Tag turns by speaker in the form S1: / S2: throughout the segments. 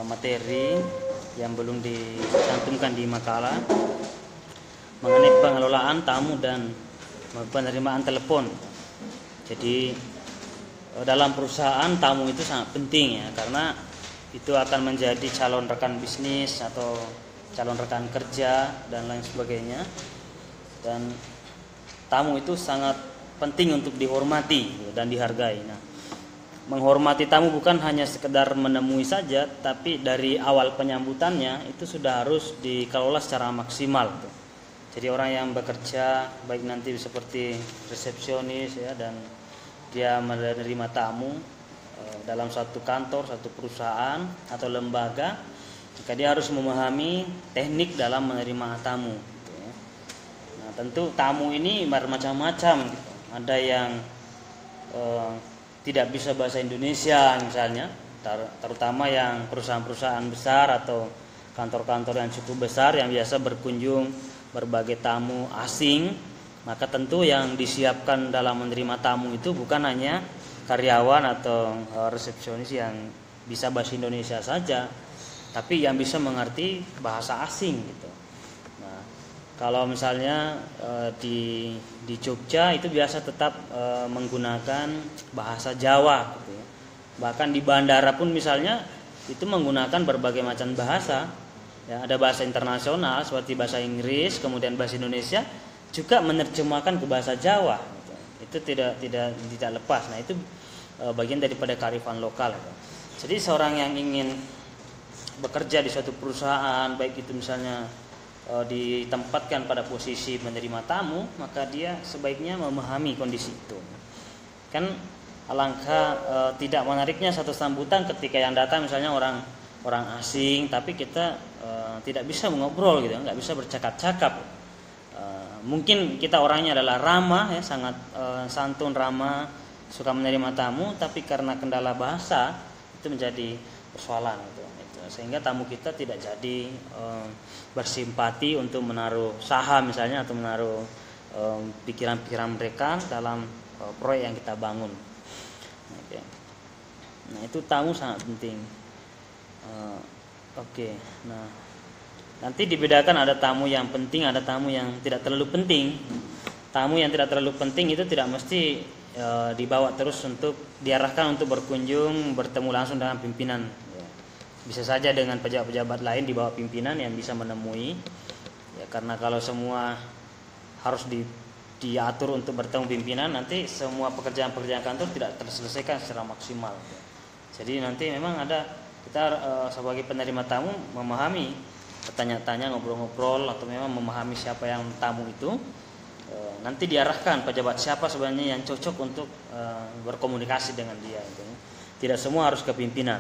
S1: materi yang belum dicantumkan di makalah mengenai pengelolaan tamu dan penerimaan telepon. Jadi dalam perusahaan tamu itu sangat penting ya, karena itu akan menjadi calon rekan bisnis atau calon rekan kerja dan lain sebagainya. Dan tamu itu sangat penting untuk dihormati dan dihargai. Nah, menghormati tamu bukan hanya sekedar menemui saja, tapi dari awal penyambutannya itu sudah harus dikelola secara maksimal. Jadi orang yang bekerja baik nanti seperti resepsionis ya, dan dia menerima tamu dalam satu kantor, satu perusahaan atau lembaga, maka dia harus memahami teknik dalam menerima tamu. Nah, tentu tamu ini bermacam-macam. Ada yang tidak bisa bahasa Indonesia misalnya, terutama yang perusahaan-perusahaan besar atau kantor-kantor yang cukup besar yang biasa berkunjung berbagai tamu asing. Maka tentu yang disiapkan dalam menerima tamu itu bukan hanya karyawan atau resepsionis yang bisa bahasa Indonesia saja, tapi yang bisa mengerti bahasa asing gitu. Nah, kalau misalnya di Jogja itu biasa tetap menggunakan bahasa Jawa gitu ya. Bahkan di bandara pun misalnya itu menggunakan berbagai macam bahasa. Ya, ada bahasa internasional seperti bahasa Inggris, kemudian bahasa Indonesia juga menerjemahkan ke bahasa Jawa gitu. Itu tidak lepas. Nah, itu bagian daripada kearifan lokal gitu. Jadi seorang yang ingin bekerja di suatu perusahaan, baik itu misalnya ditempatkan pada posisi menerima tamu, maka dia sebaiknya memahami kondisi itu. Kan alangkah tidak menariknya satu sambutan ketika yang datang misalnya orang asing, tapi kita tidak bisa mengobrol gitu, nggak bisa bercakap-cakap. Mungkin kita orangnya adalah ramah ya, sangat santun, ramah, suka menerima tamu, tapi karena kendala bahasa itu menjadi persoalan gitu. Sehingga tamu kita tidak jadi bersimpati untuk menaruh saham misalnya, atau menaruh pikiran-pikiran mereka dalam proyek yang kita bangun. Nah, itu tamu sangat penting. Nah, nanti dibedakan, ada tamu yang penting, ada tamu yang tidak terlalu penting. Tamu yang tidak terlalu penting itu tidak mesti dibawa terus untuk diarahkan untuk berkunjung, bertemu langsung dengan pimpinan. Bisa saja dengan pejabat-pejabat lain di bawah pimpinan yang bisa menemui. Ya, karena kalau semua harus diatur untuk bertemu pimpinan, nanti semua pekerjaan-pekerjaan kantor tidak terselesaikan secara maksimal. Jadi nanti memang kita sebagai penerima tamu memahami, bertanya-tanya, ngobrol-ngobrol, atau memang memahami siapa yang tamu itu. Nanti diarahkan pejabat siapa sebenarnya yang cocok untuk berkomunikasi dengan dia gitu. Tidak semua harus ke pimpinan.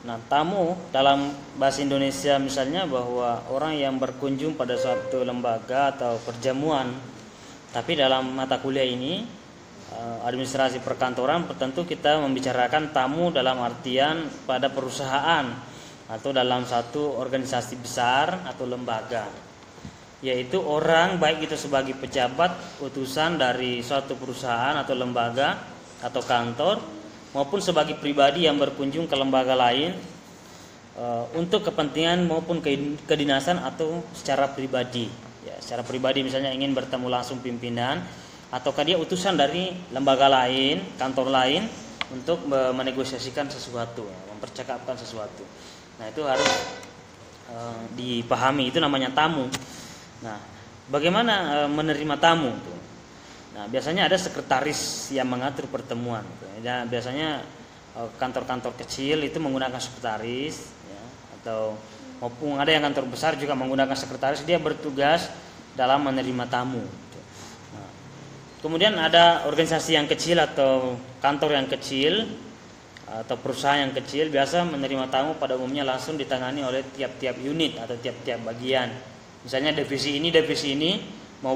S1: Nah, tamu dalam bahasa Indonesia misalnya bahwa orang yang berkunjung pada suatu lembaga atau perjamuan. Tapi dalam mata kuliah ini administrasi perkantoran, tentu kita membicarakan tamu dalam artian pada perusahaan atau dalam satu organisasi besar atau lembaga, yaitu orang baik itu sebagai pejabat, utusan dari suatu perusahaan atau lembaga atau kantor, maupun sebagai pribadi yang berkunjung ke lembaga lain untuk kepentingan maupun kedinasan atau secara pribadi. Ya, secara pribadi misalnya ingin bertemu langsung pimpinan, ataukah dia utusan dari lembaga lain, kantor lain untuk menegosiasikan sesuatu, mempercakapkan sesuatu. Nah, itu harus dipahami, itu namanya tamu. Nah, bagaimana menerima tamu? Nah, biasanya ada sekretaris yang mengatur pertemuan. Dan biasanya kantor-kantor kecil itu menggunakan sekretaris, ya, atau maupun ada yang kantor besar juga menggunakan sekretaris. Dia bertugas dalam menerima tamu. Nah, kemudian ada organisasi yang kecil atau kantor yang kecil atau perusahaan yang kecil, biasa menerima tamu pada umumnya langsung ditangani oleh tiap-tiap unit atau tiap-tiap bagian. Misalnya divisi ini mau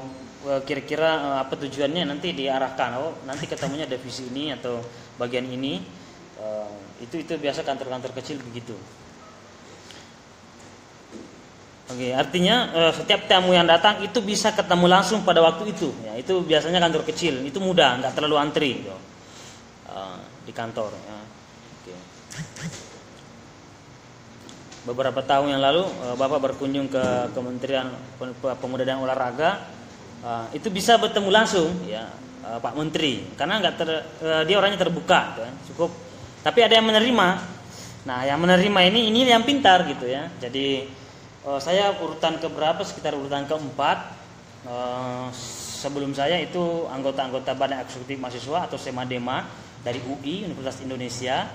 S1: kira-kira apa tujuannya, nanti diarahkan, nanti ketemunya divisi ini atau bagian ini. Itu biasa kantor-kantor kecil begitu. Artinya setiap tamu yang datang itu bisa ketemu langsung pada waktu itu. Ya, itu biasanya kantor kecil, itu mudah, nggak terlalu antri. Gitu. di kantor ya. Oke. Beberapa tahun yang lalu Bapak berkunjung ke Kementerian Pemuda dan Olahraga, itu bisa bertemu langsung ya Pak Menteri, karena dia orangnya terbuka gitu, ya, cukup. Tapi ada yang menerima. Nah, yang menerima ini yang pintar gitu ya. Jadi saya urutan keberapa, sekitar urutan keempat. Sebelum saya itu anggota-anggota Badan Eksekutif Mahasiswa atau SEMADEMA dari UI Universitas Indonesia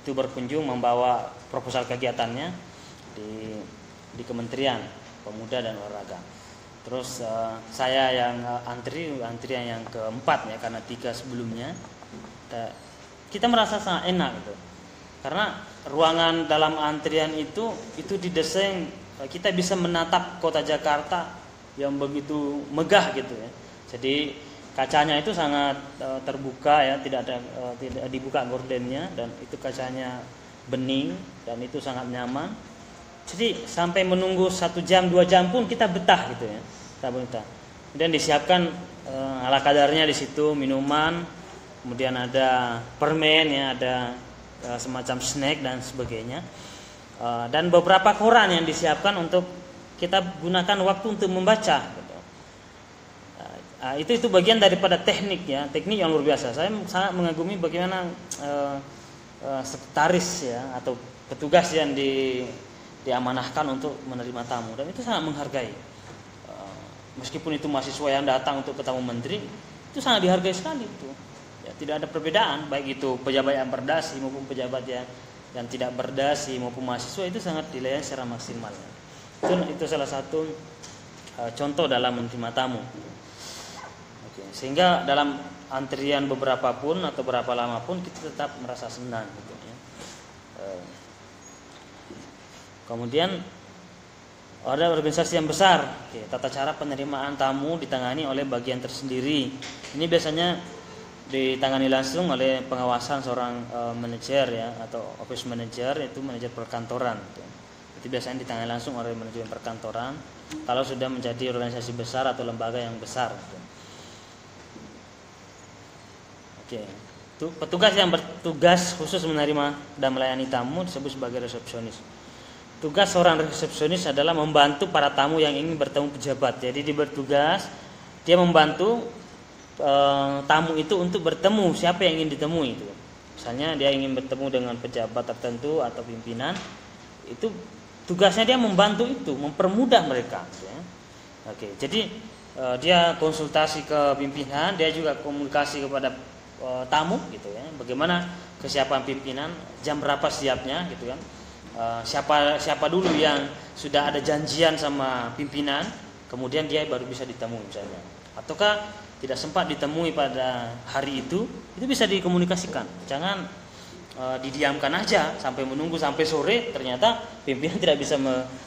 S1: itu berkunjung membawa proposal kegiatannya di Kementerian Pemuda dan Olahraga. Terus saya yang antrian yang keempat ya, karena 3 sebelumnya. Kita merasa sangat enak gitu. Karena ruangan dalam antrian itu didesain, kita bisa menatap kota Jakarta yang begitu megah gitu ya. Jadi kacanya itu sangat terbuka ya, tidak dibuka gordennya, dan itu kacanya bening dan itu sangat nyaman. Jadi sampai menunggu 1 jam 2 jam pun kita betah gitu ya, kita betah. Kemudian disiapkan ala kadarnya di situ minuman, kemudian ada permen ya, ada semacam snack dan sebagainya, dan beberapa koran yang disiapkan untuk kita gunakan waktu untuk membaca. Gitu. Itu bagian daripada teknik ya, teknik yang luar biasa. Saya sangat mengagumi bagaimana sekretaris ya atau petugas yang diamanahkan untuk menerima tamu, dan itu sangat menghargai. Meskipun itu mahasiswa yang datang untuk ketemu menteri, itu sangat dihargai sekali itu. Ya, tidak ada perbedaan, baik itu pejabat yang berdasi maupun pejabat yang tidak berdasi maupun mahasiswa, itu sangat dilayani secara maksimal. Itu salah satu contoh dalam menerima tamu. Oke, sehingga dalam antrian beberapa pun atau berapa lama pun kita tetap merasa senang gitu ya. Kemudian ada organisasi yang besar. Oke, tata cara penerimaan tamu ditangani oleh bagian tersendiri. Ini biasanya ditangani langsung oleh pengawasan seorang manajer ya, atau office manager, itu manajer perkantoran. Itu biasanya ditangani langsung oleh manajemen perkantoran kalau sudah menjadi organisasi besar atau lembaga yang besar. Oke, petugas yang bertugas khusus menerima dan melayani tamu disebut sebagai resepsionis. Tugas seorang resepsionis adalah membantu para tamu yang ingin bertemu pejabat. Jadi dia bertugas, dia membantu tamu itu untuk bertemu siapa yang ingin ditemui itu. Misalnya dia ingin bertemu dengan pejabat tertentu atau pimpinan, itu tugasnya dia membantu itu, mempermudah mereka. Ya. Oke, jadi dia konsultasi ke pimpinan, dia juga komunikasi kepada tamu gitu ya. Bagaimana kesiapan pimpinan, jam berapa siapnya gitu kan. Siapa dulu yang sudah ada janjian sama pimpinan, kemudian dia baru bisa ditemui misalnya. Ataukah tidak sempat ditemui pada hari itu bisa dikomunikasikan. Jangan didiamkan aja sampai menunggu sampai sore, ternyata pimpinan tidak bisa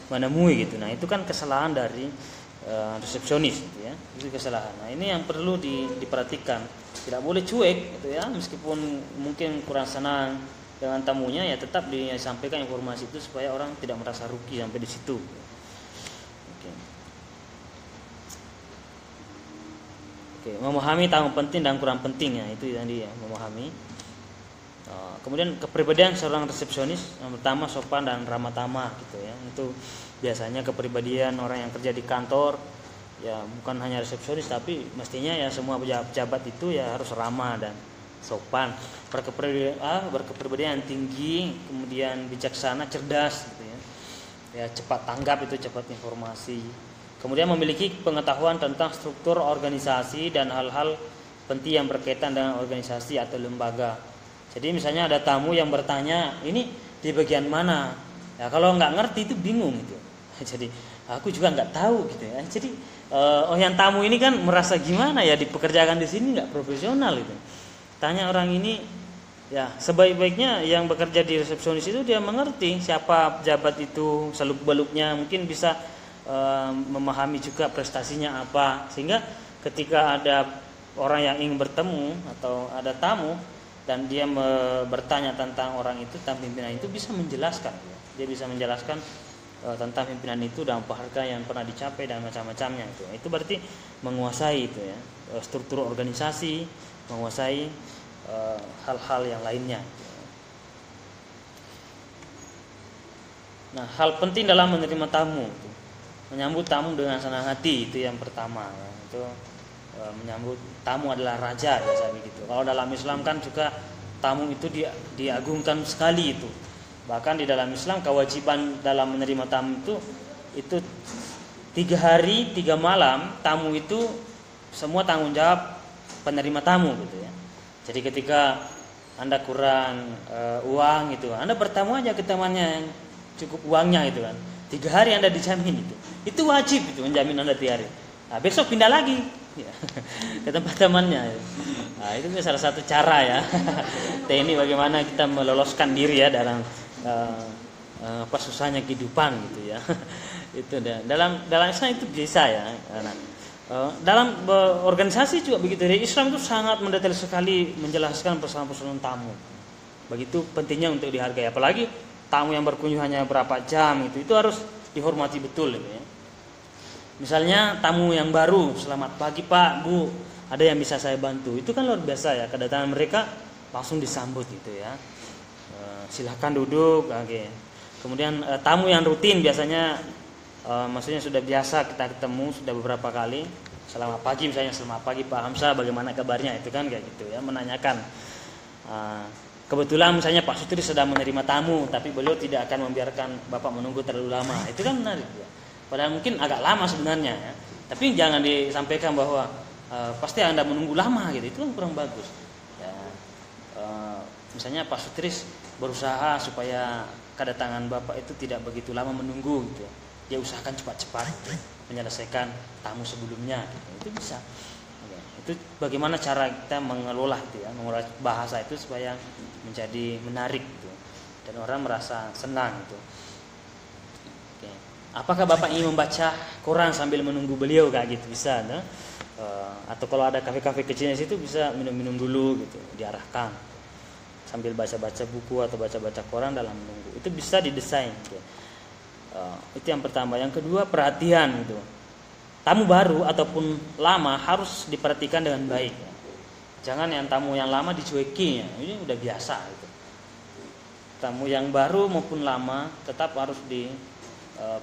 S1: menemui gitu. Nah, itu kan kesalahan dari resepsionis gitu ya. Itu kesalahan. Nah, ini yang perlu diperhatikan. Tidak boleh cuek gitu ya, meskipun mungkin kurang senang dengan tamunya, ya tetap disampaikan informasi itu supaya orang tidak merasa rugi sampai di situ. Oke, memahami tamu penting dan kurang pentingnya, itu yang dia memahami. Kemudian kepribadian seorang resepsionis, yang pertama sopan dan ramah tamah gitu ya. Itu biasanya kepribadian orang yang kerja di kantor, ya bukan hanya resepsionis tapi mestinya ya semua pejabat itu ya harus ramah dan sopan, berkepribadian yang tinggi, kemudian bijaksana, cerdas gitu ya. Ya cepat tanggap, itu cepat informasi. Kemudian memiliki pengetahuan tentang struktur organisasi dan hal-hal penting yang berkaitan dengan organisasi atau lembaga. Jadi misalnya ada tamu yang bertanya, ini di bagian mana? Ya kalau nggak ngerti itu bingung gitu. Jadi aku juga nggak tahu gitu ya. Jadi yang tamu ini kan merasa gimana ya dipekerjakan di sini nggak profesional gitu. Tanya orang ini, ya sebaik-baiknya yang bekerja di resepsionis itu dia mengerti siapa pejabat itu seluk-beluknya, mungkin bisa memahami juga prestasinya apa, sehingga ketika ada orang yang ingin bertemu atau ada tamu dan dia bertanya tentang orang itu, tentang pimpinan itu, bisa menjelaskan. Dia bisa menjelaskan tentang pimpinan itu dan penghargaan yang pernah dicapai dan macam-macamnya itu berarti menguasai itu ya, struktur organisasi, menguasai hal-hal yang lainnya. Nah, hal penting dalam menerima tamu, menyambut tamu dengan senang hati, itu yang pertama. Itu menyambut tamu adalah raja, biasa begitu. Kalau dalam Islam kan juga tamu itu diagungkan sekali itu. Bahkan di dalam Islam kewajiban dalam menerima tamu itu 3 hari 3 malam tamu itu semua tanggung jawab penerima tamu gitu ya. Jadi ketika Anda kurang uang gitu, Anda bertamu aja ke temannya yang cukup uangnya gitu kan. 3 hari Anda dijamin itu. Itu wajib itu menjamin Anda 3 hari. Nah, besok pindah lagi ya, ke tempat temannya. Nah, itu salah satu cara ya. Teknik bagaimana kita meloloskan diri ya dalam apa susahnya kehidupan gitu ya. Itu dalam Islam itu bisa ya. Nah, dalam organisasi juga begitu. Di Islam itu sangat mendetail sekali menjelaskan persoalan-persoalan tamu. Begitu pentingnya untuk dihargai. Apalagi tamu yang berkunjung hanya berapa jam itu harus dihormati betul gitu ya. Misalnya tamu yang baru, selamat pagi Pak, Bu, ada yang bisa saya bantu. Itu kan luar biasa ya, kedatangan mereka langsung disambut gitu ya. Silahkan duduk, oke. Kemudian tamu yang rutin biasanya maksudnya sudah biasa kita ketemu sudah beberapa kali. Selamat pagi misalnya, selamat pagi Pak Hamzah, bagaimana kabarnya, itu kan kayak gitu ya, menanyakan. Kebetulan misalnya Pak Sutri sedang menerima tamu, tapi beliau tidak akan membiarkan Bapak menunggu terlalu lama. Itu kan menarik ya. Padahal mungkin agak lama sebenarnya ya. Tapi jangan disampaikan bahwa pasti Anda menunggu lama gitu. Itu kan kurang bagus. Ya, misalnya Pak Sutris berusaha supaya kedatangan Bapak itu tidak begitu lama menunggu gitu. Dia usahakan cepat-cepat menyelesaikan tamu sebelumnya gitu. Itu bisa. Itu bagaimana cara kita mengelola itu ya, mengelola bahasa itu supaya menjadi menarik gitu. Dan orang merasa senang gitu. Apakah Bapak ingin membaca Quran sambil menunggu beliau kayak gitu, bisa no? Atau kalau ada kafe-kafe kecilnya situ bisa minum-minum dulu gitu, diarahkan sambil baca-baca buku atau baca-baca Quran dalam menunggu. Itu bisa didesain gitu. Itu yang pertama. Yang kedua, perhatian gitu. Tamu baru ataupun lama harus diperhatikan dengan baik ya. Jangan yang tamu yang lama dicuekin ya. Ini udah biasa gitu. Tamu yang baru maupun lama tetap harus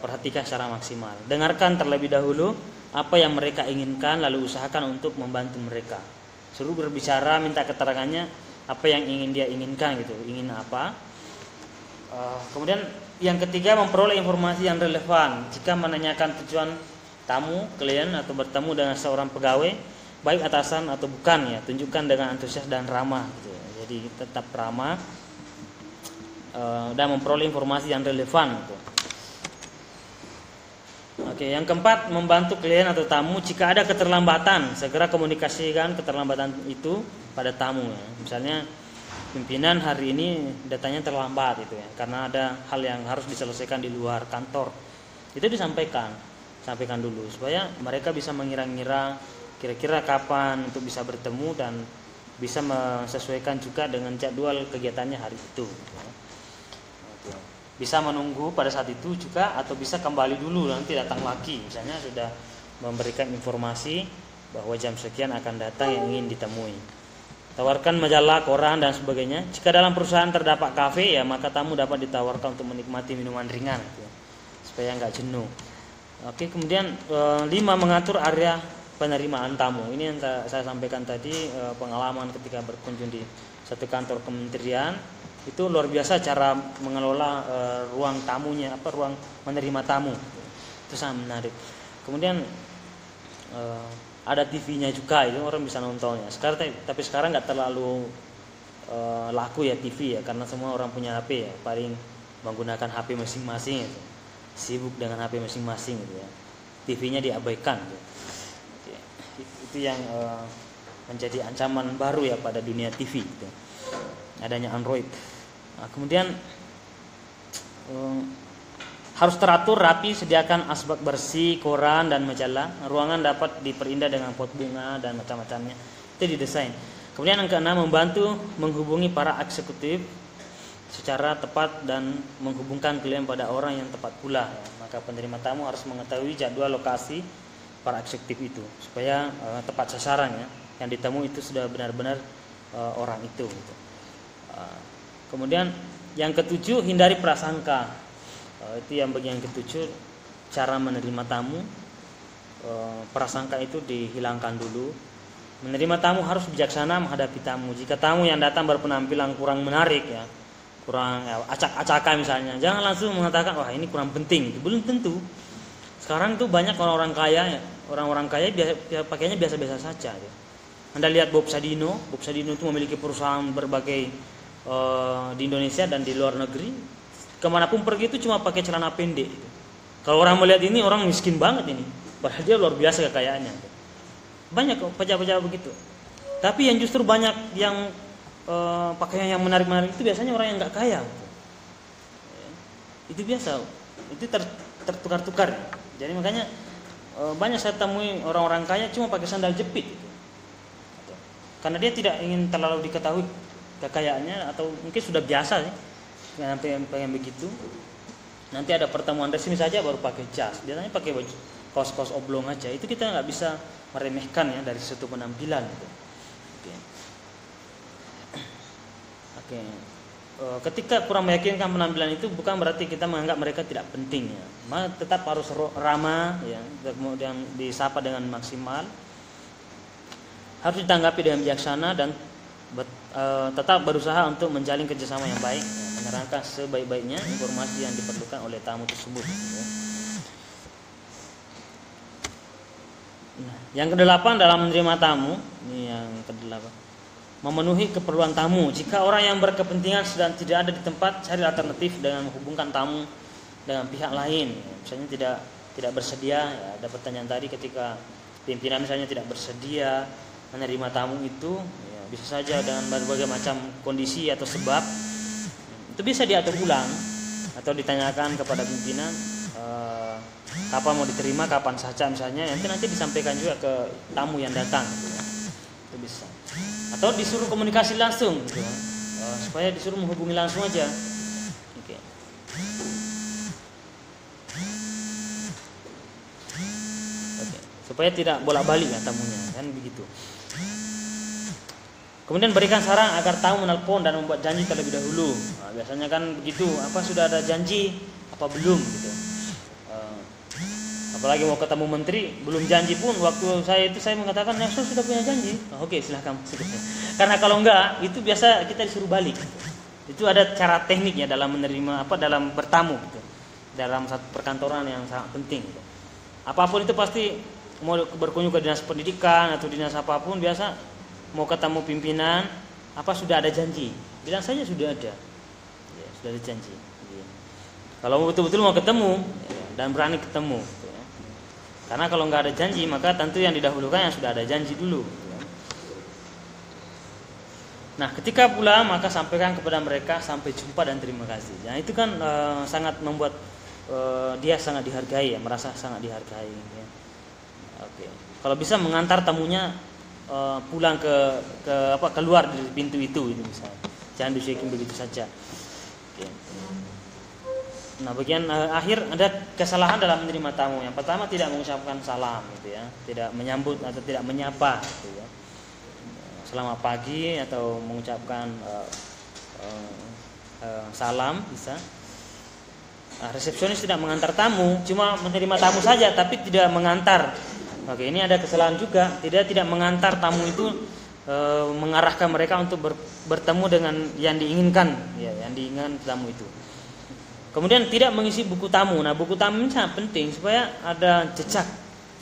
S1: perhatikan secara maksimal. Dengarkan terlebih dahulu apa yang mereka inginkan, lalu usahakan untuk membantu mereka. Suruh berbicara, minta keterangannya apa yang ingin dia inginkan gitu, ingin apa. Kemudian yang ketiga, memperoleh informasi yang relevan. Jika menanyakan tujuan tamu, klien atau bertemu dengan seorang pegawai, baik atasan atau bukan ya, tunjukkan dengan antusias dan ramah gitu. Jadi tetap ramah dan memperoleh informasi yang relevan gitu. Oke, yang keempat, membantu klien atau tamu jika ada keterlambatan, segera komunikasikan keterlambatan itu pada tamu ya. Misalnya pimpinan hari ini datanya terlambat itu ya, karena ada hal yang harus diselesaikan di luar kantor. Itu sampaikan dulu supaya mereka bisa mengira-ngira kira-kira kapan untuk bisa bertemu dan bisa menyesuaikan juga dengan jadwal kegiatannya hari itu. Bisa menunggu pada saat itu juga atau bisa kembali dulu nanti datang lagi. Misalnya sudah memberikan informasi bahwa jam sekian akan datang yang ingin ditemui. Tawarkan majalah, koran dan sebagainya. Jika dalam perusahaan terdapat kafe ya maka tamu dapat ditawarkan untuk menikmati minuman ringan gitu, supaya nggak jenuh. Oke, kemudian 5, mengatur area penerimaan tamu. Ini yang saya sampaikan tadi, pengalaman ketika berkunjung di satu kantor kementerian. Itu luar biasa cara mengelola ruang tamunya, ruang menerima tamu. Itu sangat menarik. Kemudian ada TV-nya juga, itu orang bisa nontonnya. Tapi sekarang nggak terlalu laku ya TV ya, karena semua orang punya HP ya, paling menggunakan HP masing-masing itu. Sibuk dengan HP masing-masing gitu ya. TV-nya diabaikan gitu. Itu yang menjadi ancaman baru ya pada dunia TV gitu. Adanya Android. Nah, kemudian harus teratur rapi, sediakan asbak bersih, koran dan majalah. Ruangan dapat diperindah dengan pot bunga dan macam-macamnya. Itu didesain. Kemudian yang keenam, membantu menghubungi para eksekutif secara tepat dan menghubungkan klien pada orang yang tepat pula. Maka penerima tamu harus mengetahui jadwal lokasi para eksekutif itu supaya tepat sasaran ya. Yang ditemui itu sudah benar-benar orang itu. Gitu. Kemudian yang ketujuh, hindari prasangka. Itu yang bagian ketujuh, cara menerima tamu. Prasangka itu dihilangkan dulu. Menerima tamu harus bijaksana menghadapi tamu. Jika tamu yang datang berpenampilan kurang menarik ya, kurang acak-acakan misalnya, jangan langsung mengatakan wah ini kurang penting. Itu belum tentu. Sekarang tuh banyak orang-orang kaya ya, orang-orang kaya pakainya biasa-biasa saja. Ya. Anda lihat Bob Sadino itu memiliki perusahaan berbagai di Indonesia dan di luar negeri. Kemanapun pergi itu cuma pakai celana pendek. Kalau orang melihat ini orang miskin banget ini, padahal dia luar biasa kekayaannya. Banyak kok pejabat-pejabat begitu. Tapi yang justru banyak yang pakaian yang menarik-menarik itu biasanya orang yang nggak kaya. Itu biasa, itu tertukar-tukar. Jadi makanya banyak saya temui orang-orang kaya cuma pakai sandal jepit. Karena dia tidak ingin terlalu diketahui kekayaannya, atau mungkin sudah biasa sih pengen begitu. Nanti ada pertemuan resmi saja baru pakai jas. Biasanya pakai baju kaos-kaos oblong aja. Itu kita nggak bisa meremehkan ya dari suatu penampilan. Gitu. Oke. Ketika kurang meyakinkan penampilan itu bukan berarti kita menganggap mereka tidak penting ya. Tetap harus ramah ya, kemudian disapa dengan maksimal. Harus ditanggapi dengan bijaksana dan tetap berusaha untuk menjalin kerjasama yang baik, menerangkan sebaik-baiknya informasi yang diperlukan oleh tamu tersebut. Nah, yang kedelapan dalam menerima tamu, ini yang kedelapan, memenuhi keperluan tamu. Jika orang yang berkepentingan sedang tidak ada di tempat, cari alternatif dengan menghubungkan tamu dengan pihak lain. Misalnya tidak bersedia, ya, ada pertanyaan tadi ketika pimpinan misalnya tidak bersedia menerima tamu itu. Bisa saja dengan berbagai macam kondisi atau sebab, itu bisa diatur ulang atau ditanyakan kepada pimpinan kapan mau diterima, kapan saja misalnya, nanti disampaikan juga ke tamu yang datang gitu ya. Itu bisa, atau disuruh komunikasi langsung gitu ya. Supaya disuruh menghubungi langsung aja. Oke. Supaya tidak bolak-balik ya tamunya, kan begitu. Kemudian berikan saran agar tamu menelpon dan membuat janji terlebih dahulu. Nah, biasanya kan begitu, apa sudah ada janji, apa belum gitu. Apalagi mau ketemu menteri, belum janji pun. Waktu saya mengatakan, ya sudah punya janji. Oke, silahkan. Karena kalau enggak, itu biasa kita disuruh balik. Itu ada cara tekniknya dalam menerima dalam bertamu gitu. Dalam satu perkantoran yang sangat penting. Gitu. Apapun itu pasti mau berkunjung ke dinas pendidikan atau dinas apapun biasa. Mau ketemu pimpinan, sudah ada janji? Bilang saja sudah ada, ya, sudah ada janji. Ya. Kalau betul-betul mau ketemu dan berani ketemu, ya. Karena kalau nggak ada janji maka tentu yang didahulukan yang sudah ada janji dulu. Ya. Nah, ketika pulang maka sampaikan kepada mereka sampai jumpa dan terima kasih. Nah, itu kan sangat membuat dia sangat dihargai, ya, merasa sangat dihargai. Ya. Oke. Kalau bisa mengantar tamunya pulang keluar dari pintu itu misalnya. Jangan disuikin begitu saja. Oke. Nah, bagian akhir ada kesalahan dalam menerima tamu. Yang pertama tidak mengucapkan salam gitu ya. Tidak menyambut atau tidak menyapa gitu ya. Selamat pagi atau mengucapkan salam bisa. Nah, resepsionis tidak mengantar tamu, cuma menerima tamu saja tapi tidak mengantar. Oke, ini ada kesalahan juga. Tidak mengantar tamu itu mengarahkan mereka untuk bertemu dengan yang diinginkan, ya, yang diinginkan tamu itu. Kemudian tidak mengisi buku tamu. Nah, buku tamu ini sangat penting supaya ada jejak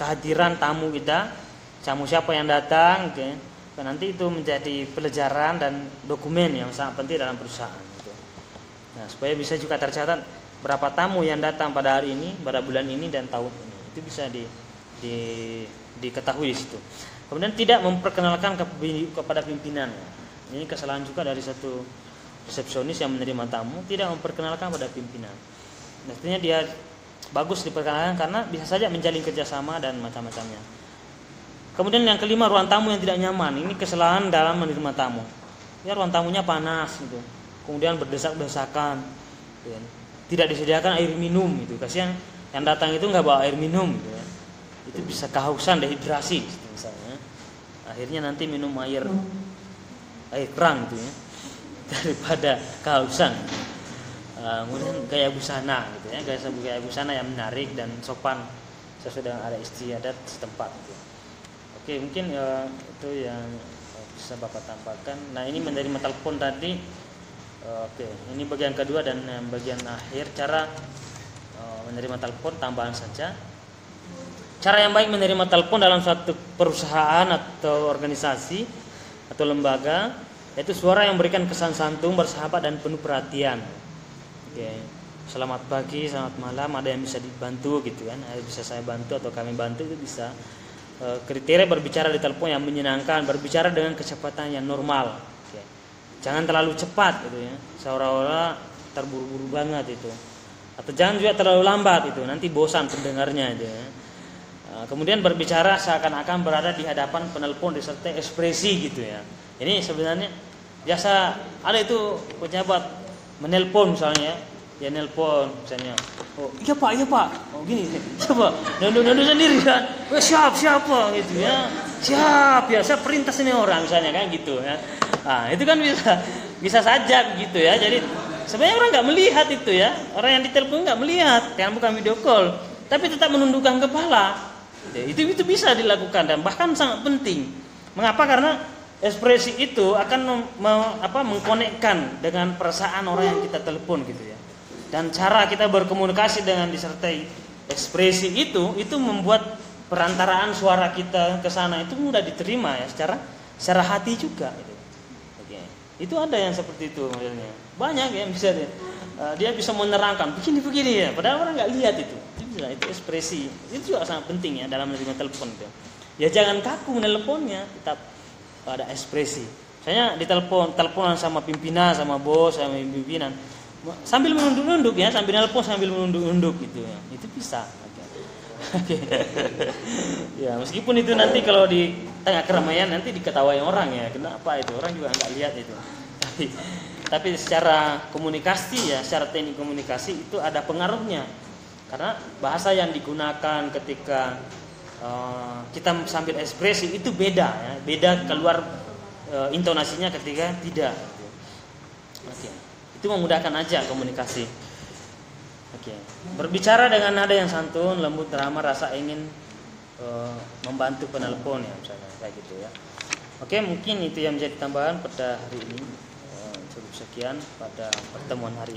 S1: kehadiran tamu kita, tamu siapa yang datang, oke. Nanti itu menjadi pelajaran dan dokumen yang sangat penting dalam perusahaan. Gitu. Nah, supaya bisa juga tercatat berapa tamu yang datang pada hari ini, pada bulan ini dan tahun ini. Itu bisa diketahui di situ. Kemudian tidak memperkenalkan kepada pimpinan. Ini kesalahan juga dari satu resepsionis yang menerima tamu, tidak memperkenalkan pada pimpinan. Artinya dia bagus diperkenalkan karena bisa saja menjalin kerjasama dan macam-macamnya. Kemudian yang kelima, ruang tamu yang tidak nyaman. Ini kesalahan dalam menerima tamu. Ya, ruang tamunya panas gitu. Kemudian berdesak-desakan. Tidak disediakan air minum gitu. Kasihan yang datang itu nggak bawa air minum gitu ya. Itu bisa kehausan, dehidrasi gitu, misalnya. Akhirnya nanti minum air air kerang gitu ya, daripada kehausan. Kemudian gaya busana gitu ya, gaya busana yang menarik dan sopan sesuai dengan adat istiadat setempat gitu. Oke, mungkin itu yang bisa Bapak tambahkan. Nah, ini menerima telepon tadi. Oke, ini bagian kedua dan bagian akhir cara menerima telepon, tambahan saja. Cara yang baik menerima telepon dalam suatu perusahaan atau organisasi atau lembaga yaitu suara yang memberikan kesan santun, bersahabat dan penuh perhatian. Oke. Selamat pagi, selamat malam, ada yang bisa dibantu gitu kan? Ada bisa saya bantu atau kami bantu, itu bisa. Kriteria berbicara di telepon yang menyenangkan, berbicara dengan kecepatan yang normal. Oke. Jangan terlalu cepat gitu ya, seolah-olah terburu-buru banget itu. Atau jangan juga terlalu lambat itu, nanti bosan pendengarnya itu ya. Kemudian berbicara seakan-akan berada di hadapan penelpon disertai ekspresi gitu ya. Ini sebenarnya biasa ada itu pejabat menelpon misalnya, ya nelpon misalnya, oh iya pak, oh gini, coba nunduk sendiri kan, siapa gitu ya, siap ya, saya perintah sini orang misalnya kan gitu ya. Nah itu kan bisa saja gitu ya. Jadi sebenarnya orang nggak melihat itu ya, orang yang ditelepon nggak melihat, yang bukan video call, tapi tetap menundukkan kepala. Itu bisa dilakukan dan bahkan sangat penting. Mengapa? Karena ekspresi itu akan mengkonekkan dengan perasaan orang yang kita telepon gitu ya. Dan cara kita berkomunikasi dengan disertai ekspresi itu membuat perantaraan suara kita ke sana itu mudah diterima ya secara hati juga gitu. Oke. Itu ada yang seperti itu modelnya. Banyak yang bisa dia bisa menerangkan begini ya, padahal orang nggak lihat itu. Itu ekspresi. Itu juga sangat penting ya dalam menerima telepon itu. Ya jangan kaku menelponnya, tetap ada ekspresi. Misalnya teleponan sama pimpinan, sama bos, sama pimpinan, sambil menunduk-nunduk ya, sambil nelpon sambil menunduk-nunduk gitu ya. Itu bisa. Oke. Ya, meskipun itu nanti kalau di tengah keramaian nanti diketawain orang ya. Kenapa itu? Orang juga nggak lihat itu. Tapi secara komunikasi ya, secara teknik komunikasi itu ada pengaruhnya. Karena bahasa yang digunakan ketika kita sambil ekspresi itu beda ya, beda keluar intonasinya ketika tidak. Oke. Itu memudahkan aja komunikasi. Oke. Berbicara dengan nada yang santun, lembut, ramah, rasa ingin membantu penelpon ya misalnya kayak gitu ya. Oke, mungkin itu yang menjadi tambahan pada hari ini. Cukup sekian pada pertemuan hari ini.